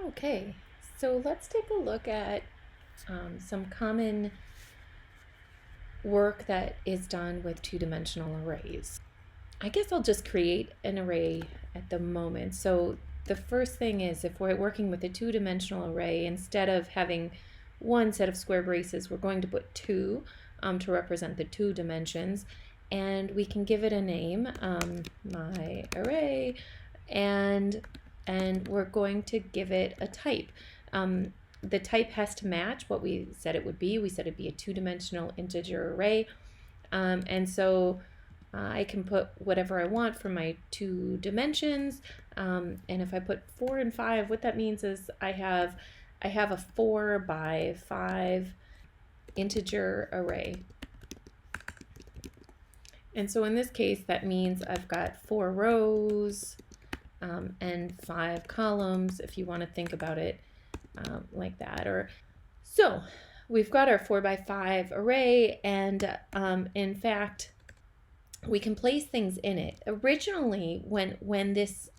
Okay, so let's take a look at some common work that is done with two-dimensional arrays. I guess I'll just create an array at the moment. So the first thing is, if we're working with a two-dimensional array, instead of having one set of square braces, we're going to put two to represent the two dimensions, and we can give it a name, my array, and we're going to give it a type. The type has to match what we said it would be. We said it'd be a two-dimensional integer array, and so I can put whatever I want for my two dimensions, and if I put 4 and 5, what that means is I have a 4 by 5 integer array. And so in this case, that means I've got 4 rows and 5 columns, if you want to think about it like that. So we've got our 4 by 5 array, and in fact, we can place things in it. Originally, when this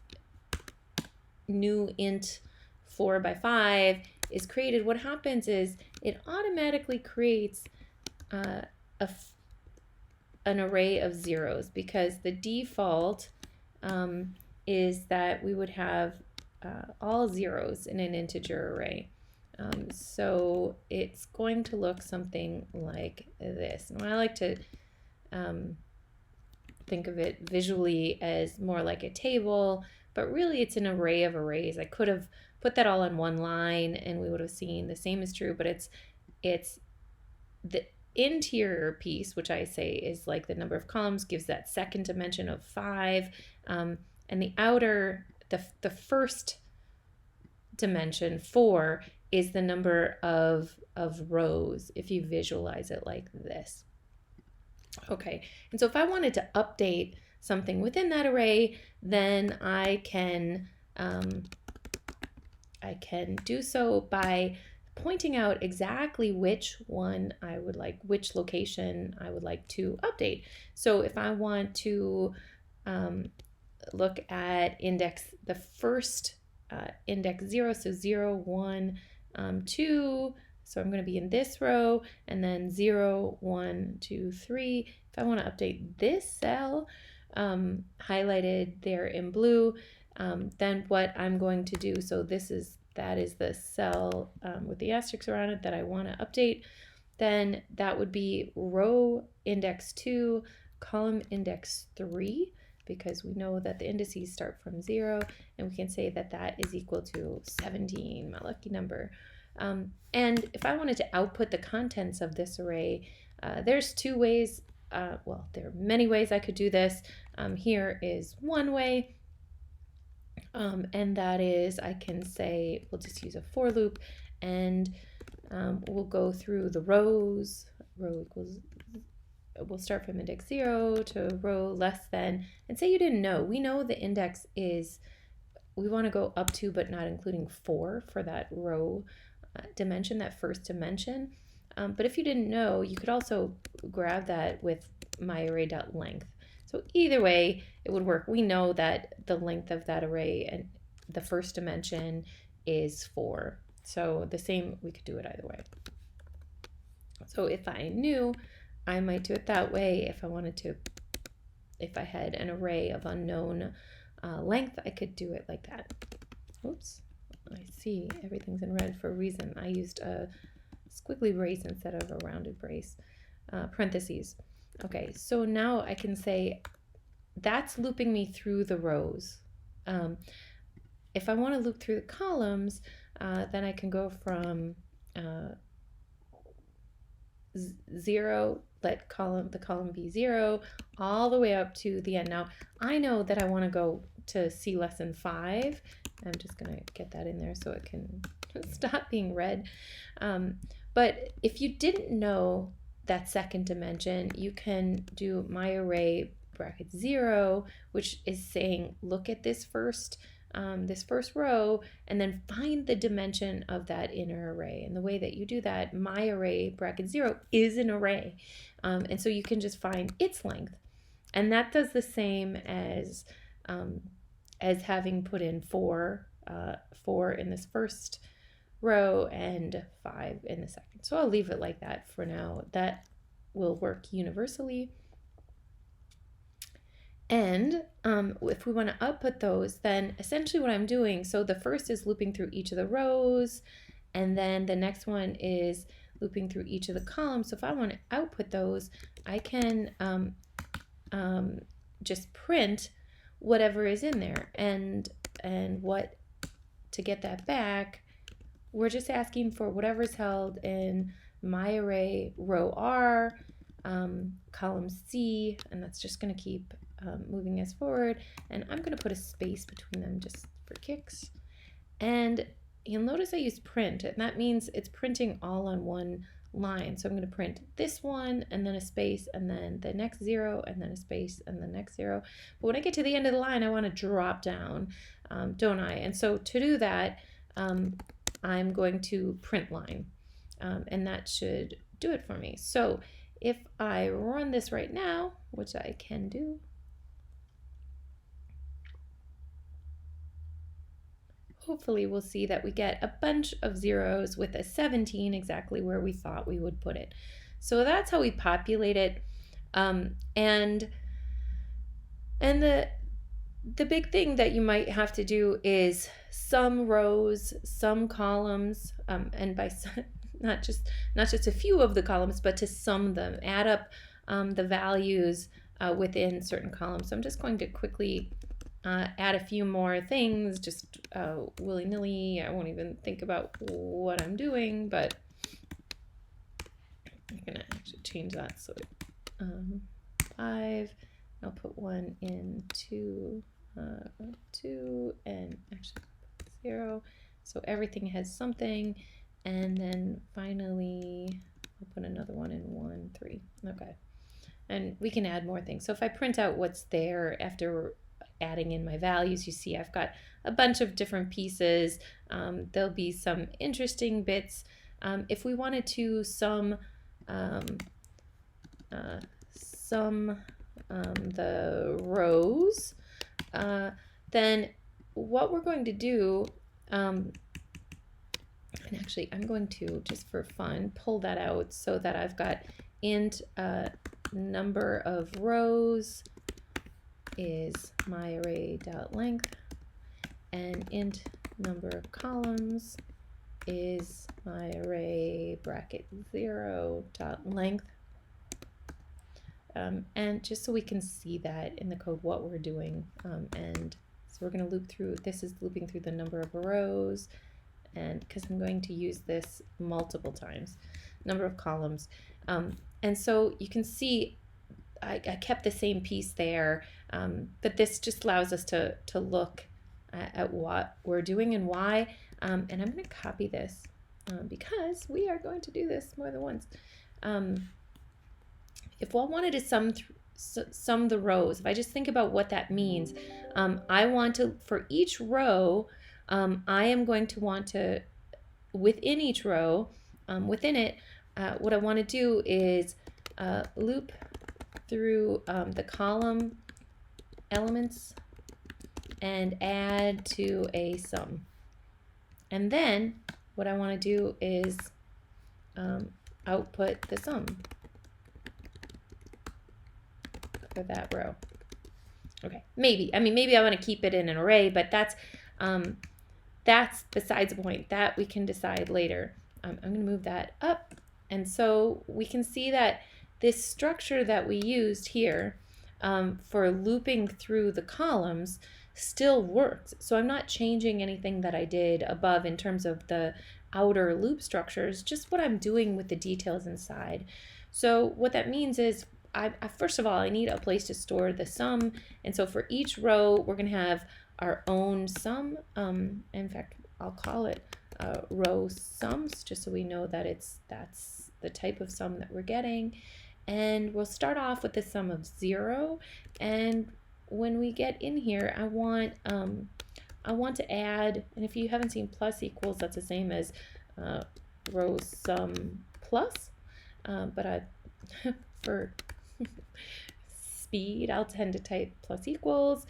new int 4 by 5 is created, what happens is it automatically creates an array of zeros, because the default is that we would have all zeros in an integer array. So it's going to look something like this. And I like to think of it visually as more like a table, but really it's an array of arrays. I could have put that all on one line and we would have seen the same is true, but it's the interior piece, which I say is like the number of columns, gives that second dimension of 5, and the outer, the first dimension, 4, is the number of rows, if you visualize it like this. Okay, and so if I wanted to update something within that array, then I can do so by pointing out exactly which one I would like, which location I would like to update. So if I want to look at the first index 0, so 0, 1, 2, so I'm going to be in this row, and then 0, 1, 2, 3. If I want to update this cell, highlighted there in blue, then what I'm going to do, so that is the cell with the asterisks around it that I want to update, then that would be row index 2, column index 3, because we know that the indices start from 0, and we can say that that is equal to 17, my lucky number. And if I wanted to output the contents of this array, there's two ways, well, there are many ways I could do this. Here is one way, and that is I can say, we'll just use a for loop, and we'll go through the rows. We'll start from index 0 to row less than, and say you didn't know. We know the index is, we want to go up to but not including 4 for that row dimension, that first dimension. But if you didn't know, you could also grab that with myArray.length. So either way, it would work. We know that the length of that array and the first dimension is 4. So the same, we could do it either way. So if I knew, I might do it that way. If I wanted to, if I had an array of unknown length, I could do it like that. Oops, I see everything's in red for a reason. I used a squiggly brace instead of a rounded brace, parentheses. Okay, so now I can say that's looping me through the rows. If I want to loop through the columns, then I can go from 0, let the column be 0, all the way up to the end. Now, I know that I want to go to C less than 5. I'm just going to get that in there so it can stop being red. But if you didn't know that second dimension, you can do myArray bracket 0, which is saying look at this first row and then find the dimension of that inner array. And the way that you do that, myArray bracket 0 is an array, and so you can just find its length, and that does the same as having put in 4 4 in this first row and 5 in the second. So I'll leave it like that for now. That will work universally. And if we want to output those, then essentially what I'm doing, so the first is looping through each of the rows, and then the next one is looping through each of the columns. So if I want to output those, I can just print whatever is in there, and what to get that back, we're just asking for whatever is held in my array row R, column C, and that's just going to keep moving us forward. And I'm going to put a space between them just for kicks. And you'll notice I used print, and that means it's printing all on one line. So I'm going to print this one, and then a space, and then the next 0, and then a space, and the next 0. But when I get to the end of the line, I want to drop down, don't I? And so to do that, I'm going to print line, and that should do it for me. So if I run this right now, which I can do, hopefully we'll see that we get a bunch of zeros with a 17 exactly where we thought we would put it. So that's how we populate it. And the big thing that you might have to do is sum rows, sum columns, and by not just a few of the columns, but to sum them, add up the values within certain columns. So I'm just going to quickly add a few more things, just willy-nilly. I won't even think about what I'm doing, but I'm gonna actually change that. So 5, I'll put 1 in 2, 2, and actually 0. So everything has something. And then finally, I'll put another one in 1, 3. Okay. And we can add more things. So if I print out what's there after adding in my values, you see I've got a bunch of different pieces. There'll be some interesting bits. If we wanted to sum the rows, then what we're going to do, and actually I'm going to, just for fun, pull that out so that I've got int number of rows is my array dot length, and int number of columns is my array bracket 0 dot length. And just so we can see that in the code what we're doing, and so we're going to loop through, this is looping through the number of rows, and because I'm going to use this multiple times, number of columns, and so you can see I kept the same piece there, but this just allows us to look at what we're doing and why, and I'm going to copy this because we are going to do this more than once. If one wanted to sum the rows, if I just think about what that means, I want to, for each row, I am going to want to, within each row, within it, what I want to do is loop through the column elements and add to a sum. And then what I want to do is output the sum for that row. Okay, maybe I want to keep it in an array, but that's besides the point. That we can decide later. I'm going to move that up, and so we can see that this structure that we used here for looping through the columns still works. So I'm not changing anything that I did above in terms of the outer loop structures, just what I'm doing with the details inside. So what that means is, first of all, I need a place to store the sum, and so for each row we're going to have our own sum. In fact, I'll call it row sums, just so we know that that's the type of sum that we're getting. And we'll start off with the sum of 0, and when we get in here, I want to add, and if you haven't seen plus equals, that's the same as row sum plus, but for speed, I'll tend to type plus equals.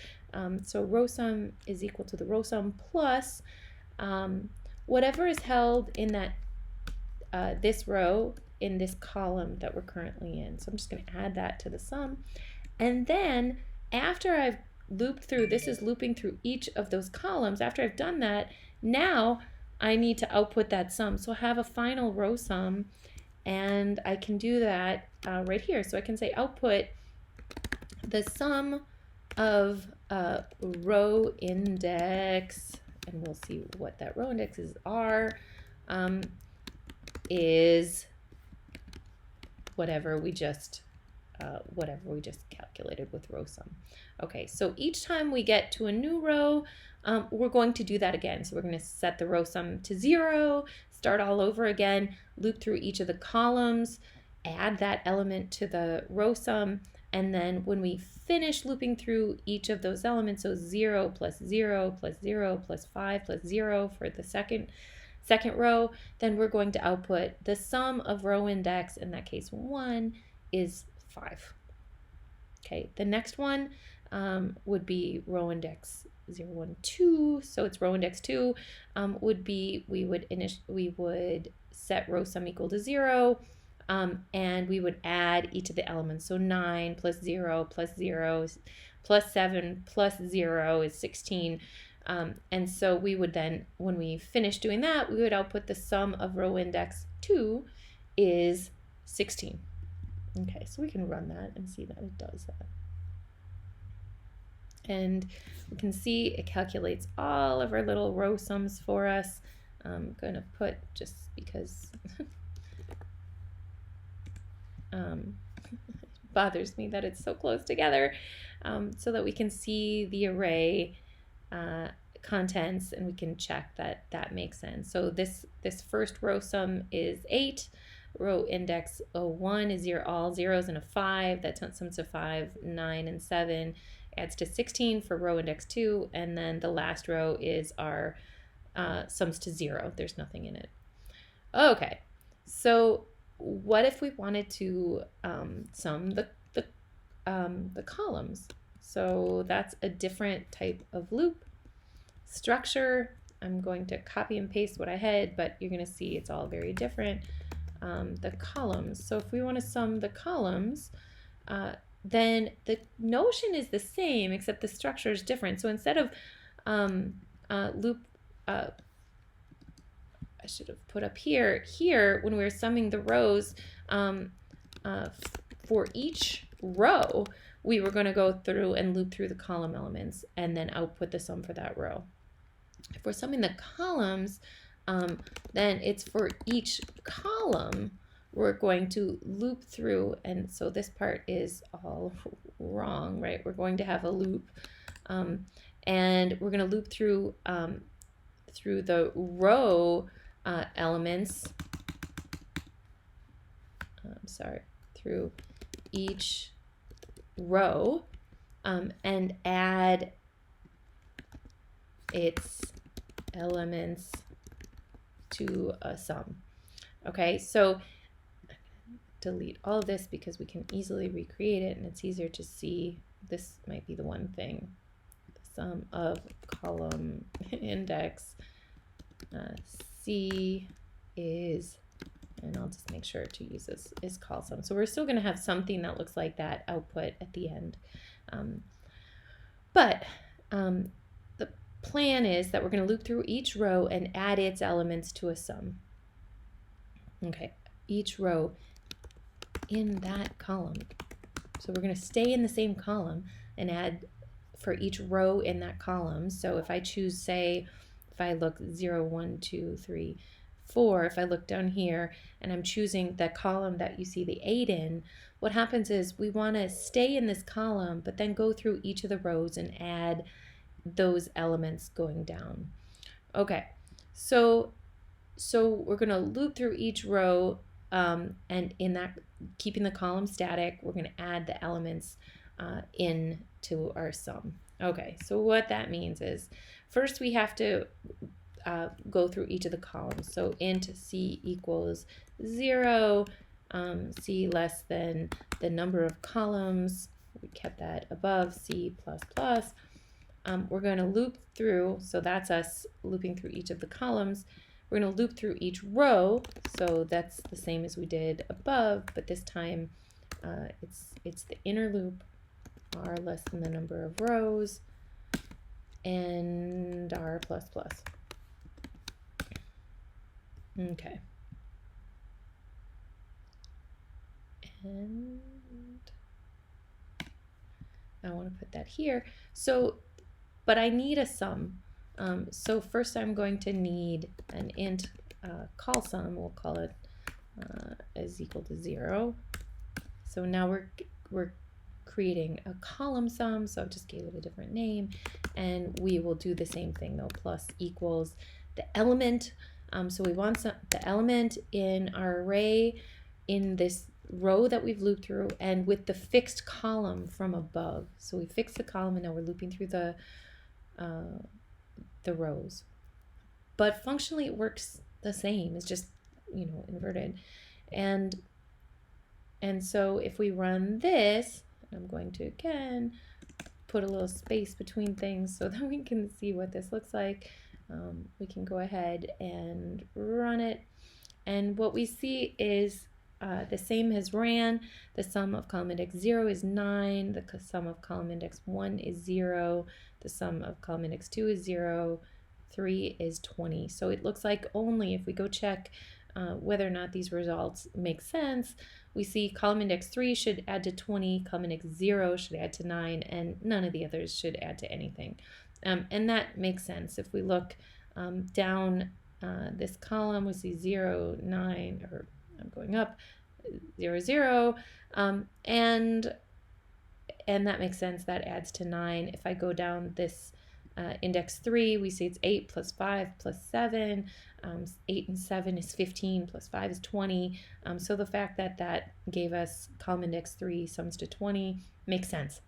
So row sum is equal to the row sum plus whatever is held in that this row in this column that we're currently in. So I'm just going to add that to the sum. And then after I've looped through, this is looping through each of those columns. After I've done that, now I need to output that sum. So I have a final row sum, and I can do that right here. So I can say output the sum of row index, and we'll see what that row indexes are, is whatever we just calculated with row sum. Okay, so each time we get to a new row, we're going to do that again. So we're going to set the row sum to 0, start all over again, loop through each of the columns, add that element to the row sum, and then when we finish looping through each of those elements, so 0 plus 0 plus 0 plus 5 plus 0 for the second row, then we're going to output the sum of row index, in that case 1, is 5. Okay, the next one would be row index 0, 1, 2. So it's row index 2 would be, we would set row sum equal to 0, and we would add each of the elements. So 9 plus 0 plus 0 plus 7 plus 0 is 16. And so we would then, when we finish doing that, we would output the sum of row index 2 is 16. Okay, so we can run that and see that it does that. And we can see it calculates all of our little row sums for us. I'm going to put, just because it bothers me that it's so close together, so that we can see the array contents and we can check that that makes sense. So this first row sum is 8. Row index 1 is all zeros and a 5. That sums to 5, 9, and 7. Adds to 16 for row index 2. And then the last row is our sums to 0. There's nothing in it. Okay, so what if we wanted to sum the columns? So that's a different type of loop structure. I'm going to copy and paste what I had, but you're going to see it's all very different. The columns. So if we want to sum the columns, then the notion is the same, except the structure is different. So instead of loop, I should have put up here when we were summing the rows, for each row, we were going to go through and loop through the column elements and then output the sum for that row. If we're summing the columns, then it's for each column we're going to loop through, and so this part is all wrong, right? We're going to have a loop, and we're going to loop through through the row elements. Through each row, and add its elements to a sum. Okay, so delete all of this because we can easily recreate it and it's easier to see. This might be the one thing. The sum of column index C is, and I'll just make sure to use this, is call sum. So we're still going to have something that looks like that output at the end. But the plan is that we're going to loop through each row and add its elements to a sum. Okay, each row in that column. So we're going to stay in the same column and add for each row in that column. So if I choose, say, if I look 0, 1, 2, 3, 4, if I look down here and I'm choosing the column that you see the 8 in, what happens is we want to stay in this column but then go through each of the rows and add those elements going down. Okay, so we're going to loop through each row, and in that, keeping the column static, we're going to add the elements into our sum. Okay, so what that means is first we have to go through each of the columns. So int c equals 0, c less than the number of columns, we kept that above C++. We're going to loop through, so that's us looping through each of the columns. We're going to loop through each row, so that's the same as we did above, but this time it's the inner loop, r less than the number of rows, and r plus plus. Okay. And I want to put that here. So, but I need a sum. So first I'm going to need an int call sum. We'll call it is equal to 0. So now we're creating a column sum, so I just gave it a different name, and we will do the same thing though, plus equals the element. So we want the element in our array in this row that we've looped through, and with the fixed column from above. So we fixed the column, and now we're looping through the rows. But functionally it works the same. It's just, you know, inverted. And so if we run this, I'm going to again put a little space between things so that we can see what this looks like. We can go ahead and run it, and what we see is the same as ran. The sum of column index 0 is 9, the sum of column index 1 is 0, the sum of column index 2 is 0, 3 is 20. So it looks like only if we go check whether or not these results make sense, we see column index 3 should add to 20, column index 0 should add to 9, and none of the others should add to anything. And that makes sense. If we look down this column, we see 0, 9, or I'm going up, 0, 0, and that makes sense. That adds to 9. If I go down this index 3, we see it's 8 plus 5 plus 7. 8 and 7 is 15 plus 5 is 20. So the fact that that gave us column index 3 sums to 20 makes sense.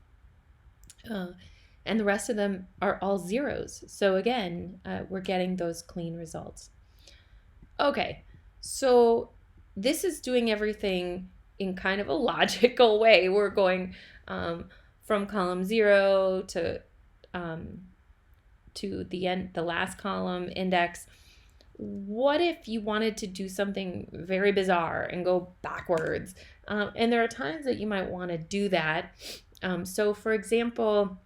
And the rest of them are all zeros. So again, we're getting those clean results. Okay, so this is doing everything in kind of a logical way. We're going from column 0 to the end, the last column index. What if you wanted to do something very bizarre and go backwards? And there are times that you might want to do that. So for example,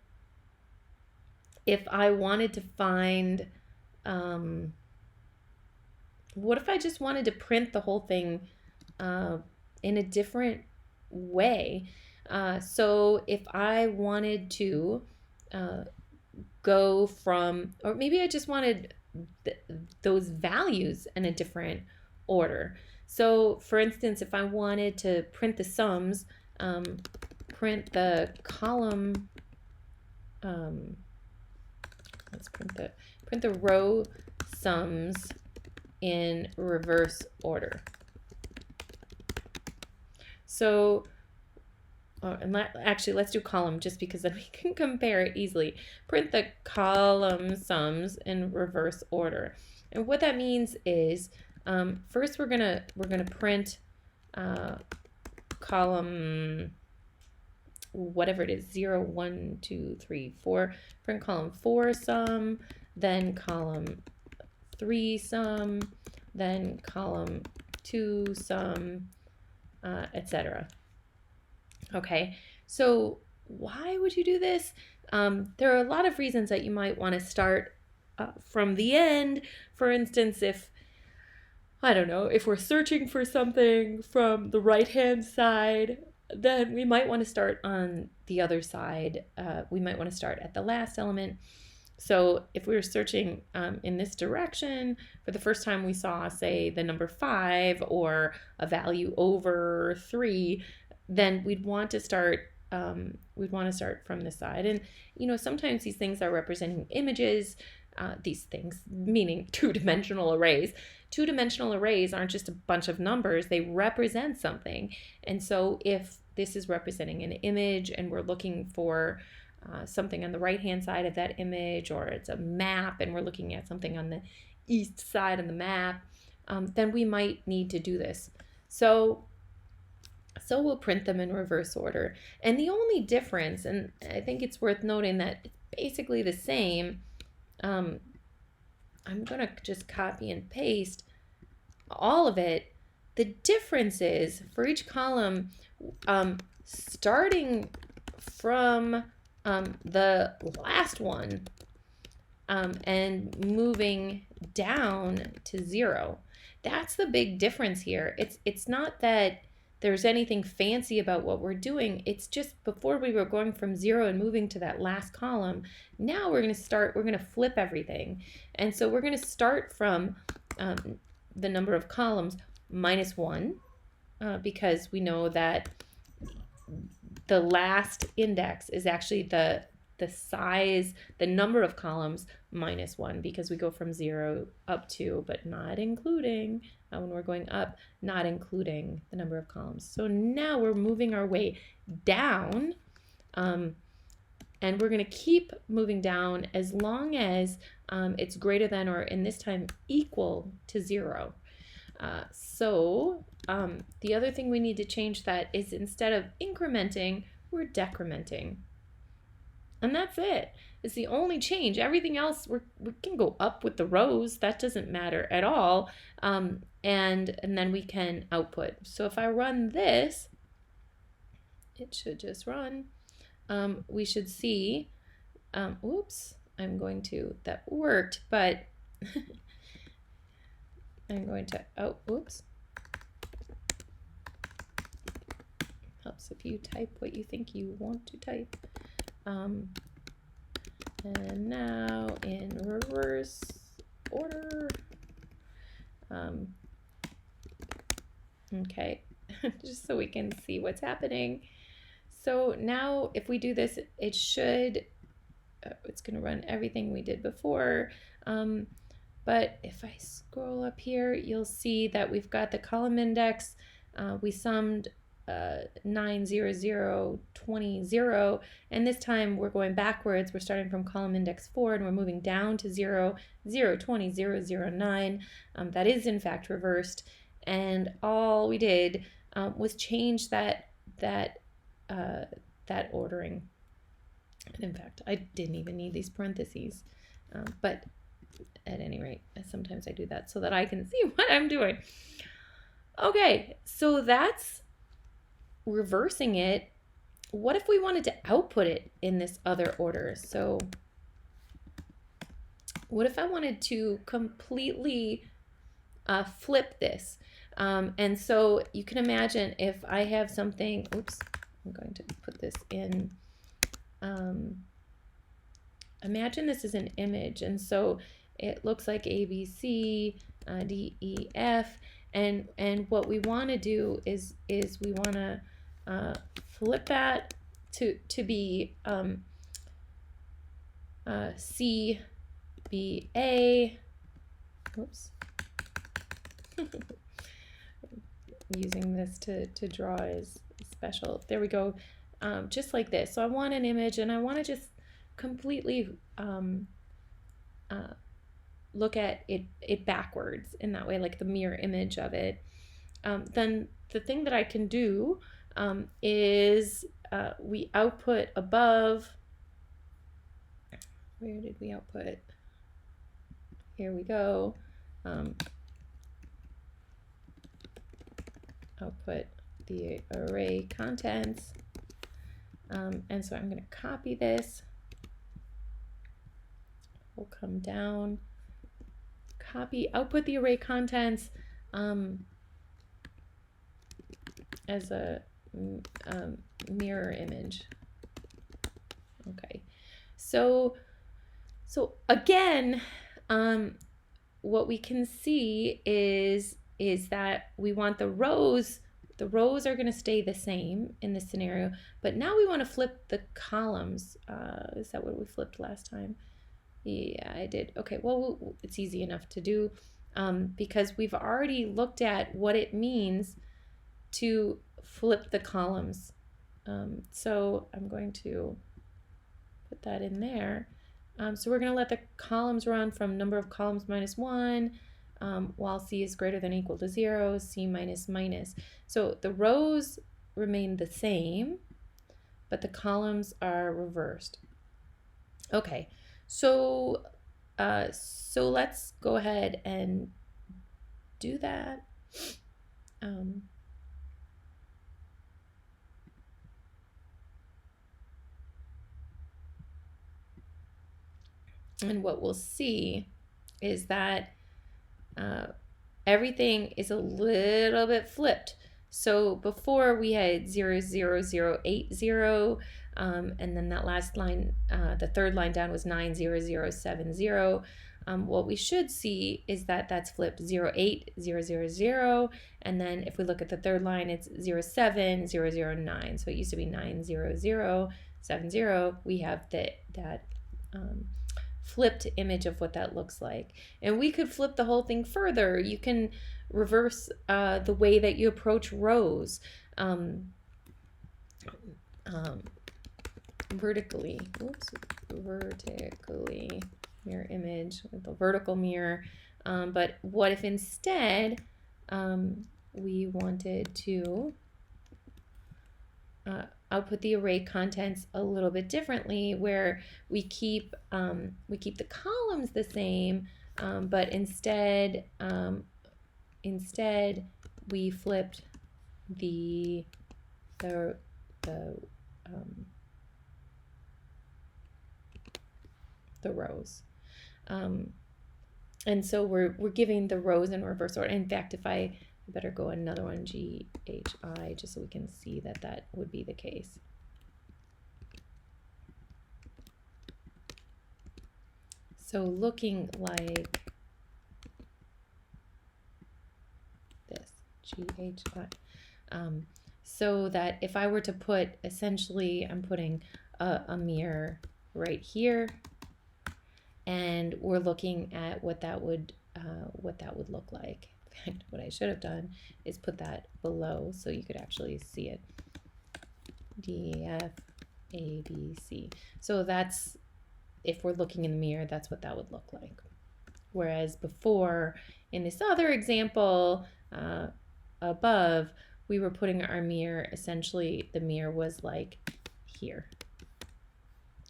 if I wanted to find, what if I just wanted to print the whole thing in a different way? So if I wanted to go from, or maybe I just wanted those values in a different order. So for instance, if I wanted to print the sums, print the column, let's print the row sums in reverse order. So, and actually let's do column just because then we can compare it easily. Print the column sums in reverse order. And what that means is first we're gonna print column, whatever it is, 0, 1, 2, 3, 4. Print column 4 sum, then column 3 sum, then column 2 sum, etc. Okay, so why would you do this? There are a lot of reasons that you might want to start from the end. For instance, if, I don't know, if we're searching for something from the right-hand side, then we might want to start on the other side. We might want to start at the last element. So if we were searching in this direction, for the first time we saw, say, the number 5 or a value over 3, then we'd want to start from this side. And you know, sometimes these things are representing images. These things meaning two-dimensional arrays. Two-dimensional arrays aren't just a bunch of numbers, they represent something. And so if this is representing an image and we're looking for something on the right-hand side of that image, or it's a map and we're looking at something on the east side of the map, then we might need to do this. So So we'll print them in reverse order. And the only difference, and I think it's worth noting that it's basically the same, I'm going to just copy and paste all of it. The difference is for each column, starting from the last one and moving down to 0. That's the big difference here. It's not that there's anything fancy about what we're doing. It's just before we were going from 0 and moving to that last column, now we're going to flip everything. And so we're going to start from the number of columns minus 1 because we know that the last index is actually the size, the number of columns minus 1, because we go from 0 up to, but not including, when we're going up, not including the number of columns. So now we're moving our way down, and we're going to keep moving down as long as it's greater than, or in this time, equal to 0. So the other thing we need to change that is instead of incrementing, we're decrementing. And that's it. It's the only change. Everything else, we can go up with the rows. That doesn't matter at all. And then we can output. So if I run this, it should just run. We should see, oops, that worked, but I'm going to, oops. Helps if you type what you think you want to type. And now in reverse order. Okay, just so we can see what's happening. So now if we do this, it should, it's going to run everything we did before. But if I scroll up here, you'll see that we've got the column index. We summed 9, 0, 0, 20, 0, and this time we're going backwards. We're starting from column index 4 and we're moving down to 0, 0, 20, 0, 0, 9. That is in fact reversed, and all we did was change that ordering. And in fact, I didn't even need these parentheses, but at any rate, sometimes I do that so that I can see what I'm doing. Okay, so that's reversing it. What if we wanted to output it in this other order? So what if I wanted to completely flip this? And so you can imagine if I have something, oops, I'm going to put this in, imagine this is an image, and so it looks like A, B, C, D, E, F, and what we want to do is we want to flip that to be C, B, A. Oops. Using this to draw is special. There we go. Just like this. So I want an image, and I want to just completely look at it backwards in that way, like the mirror image of it. Then the thing that I can do is we output above. Where did we output? Here we go. Output the array contents. And so I'm going to copy this. We'll come down, copy, output the array contents as a mirror image. Okay, so again, what we can see is that we want the rows. The rows are going to stay the same in this scenario, but now we want to flip the columns. Is that what we flipped last time? Yeah, I did. Okay, well, it's easy enough to do because we've already looked at what it means to flip the columns. So I'm going to put that in there. So we're going to let the columns run from number of columns minus 1, while C is greater than or equal to 0, C minus minus. So the rows remain the same, but the columns are reversed. Okay, so let's go ahead and do that. And what we'll see is that everything is a little bit flipped. So before we had 00080, and then that last line, the third line down was 90070. What we should see is that that's flipped 08000, and then if we look at the third line, it's 07009. So it used to be 90070. We have that flipped image of what that looks like. And we could flip the whole thing further. You can reverse the way that you approach rows vertically. Vertically, mirror image with a vertical mirror. But what if instead we wanted to output the array contents a little bit differently, where we keep the columns the same, but instead we flipped the rows. And so we're giving the rows in reverse order. In fact, if I better go another one, GHI, just so we can see that would be the case. So looking like this, GHI. So that if I were to put, essentially, I'm putting a mirror right here, and we're looking at what that would look like. In fact, what I should have done is put that below so you could actually see it. D, F, A, B, C. So that's, if we're looking in the mirror, that's what that would look like. Whereas before, in this other example above, we were putting our mirror, essentially the mirror was like here.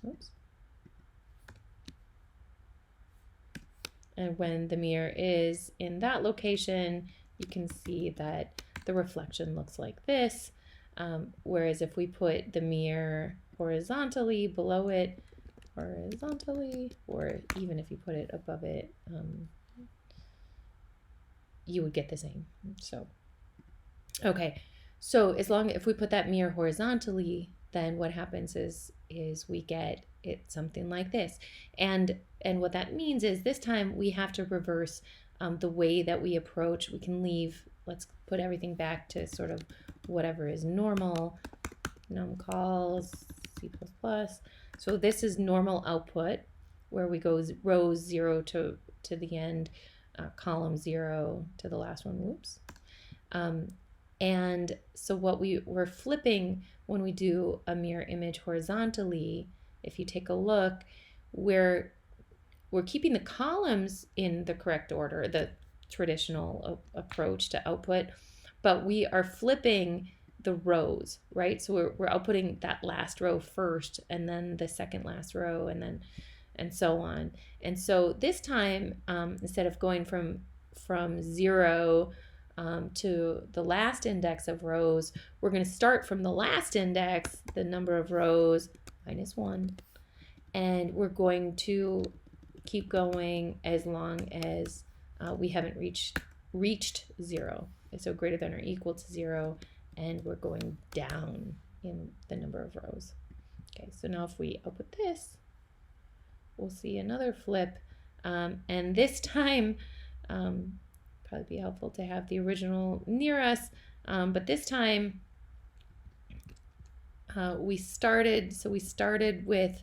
Oops. And when the mirror is in that location, you can see that the reflection looks like this. Whereas if we put the mirror horizontally below it, horizontally, or even if you put it above it, you would get the same. So, okay. So if we put that mirror horizontally, then what happens is we get it something like this. And what that means is this time we have to reverse the way that we approach. We can leave, let's put everything back to sort of whatever is normal, num calls, C++. So this is normal output, where we go rows 0 to the end, column 0 to the last one, whoops. And so what we're flipping when we do a mirror image horizontally, if you take a look, we're keeping the columns in the correct order, the traditional approach to output, but we are flipping the rows, right? So we're outputting that last row first, and then the second last row, and so on. And so this time, instead of going from 0 to the last index of rows, we're going to start from the last index, the number of rows, -1, and we're going to keep going as long as we haven't reached 0. So greater than or equal to 0, and we're going down in the number of rows. Okay, so now if we output this, we'll see another flip, and this time, probably be helpful to have the original near us, but this time we started with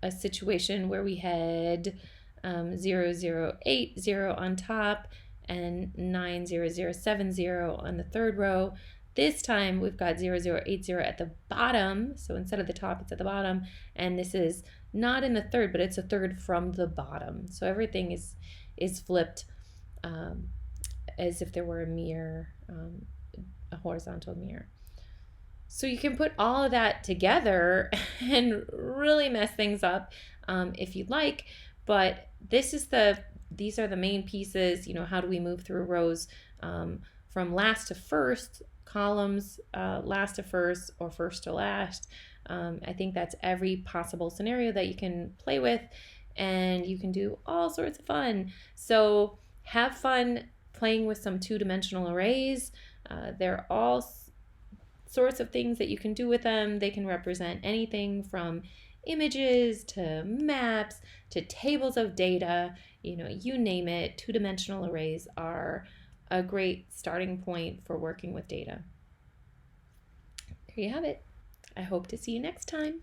a situation where we had 0080 on top and 90070 on the third row. This time we've got 0080 at the bottom, so instead of the top it's at the bottom, and this is not in the third, but it's a third from the bottom. So everything is flipped as if there were a mirror a horizontal mirror. So you can put all of that together and really mess things up if you'd like, but these are the main pieces. How do we move through rows from last to first, columns last to first, or first to last. I think that's every possible scenario that you can play with, and you can do all sorts of fun. So have fun playing with some two-dimensional arrays. They're all sorts of things that you can do with them. They can represent anything from images to maps to tables of data, you name it. Two-dimensional arrays are a great starting point for working with data. There you have it. I hope to see you next time.